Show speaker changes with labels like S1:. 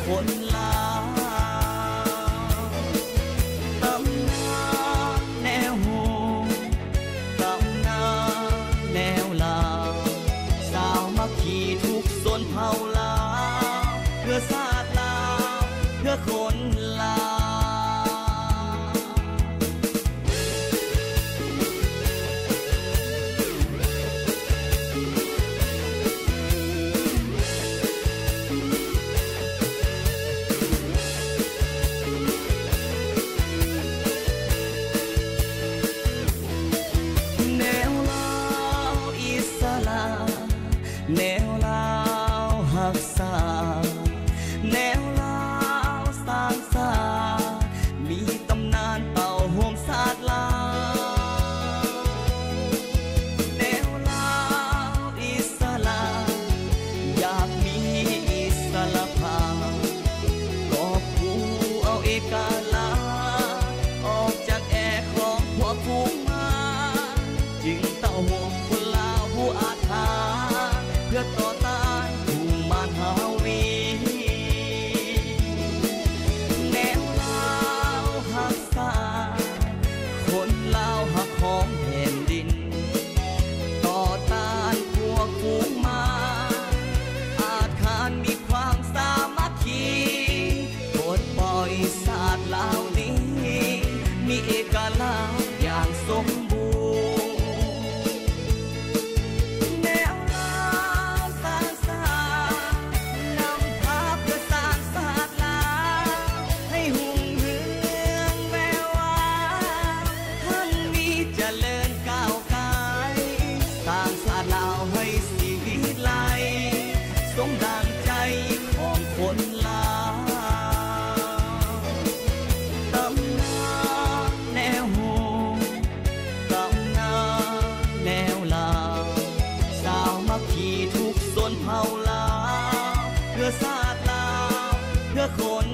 S1: คนลาวตำนานแนวโหตำนานแนวลาวสาวมัคคีทุกส่วนเผ่าลาวเพื่อชาติลาวเพื่อคนลาวแนวลาวหักษาแนวลาวสร้างสามีตำนานเต่าโฮมศาสตร์ลาวแนวลาวอิสระอยากมีอิสระภาพกอบกู้เอาเอกลักษณ์ออกจากแอร์ของหัวฟูงมาจึงเต่าโฮมคนลาวผู้อาถรรพ์เพื่อต่อต้านผู้มารหาวีแนวลาวหักษาคนลาวหักของแผ่นดินต่อต้านพวกผู้มารอาจารย์มีความสามัคคีปลดปล่อยศาสตร์ลาวนี้มีเอกลักษณ์อย่างสมบูรณ์สมดังใจของคนลาวตำนานแนวโหตำนานแนวลาวสาวมัคคีทุกส่วนเผ่าลาวเพื่อชาติลาวเพื่อคน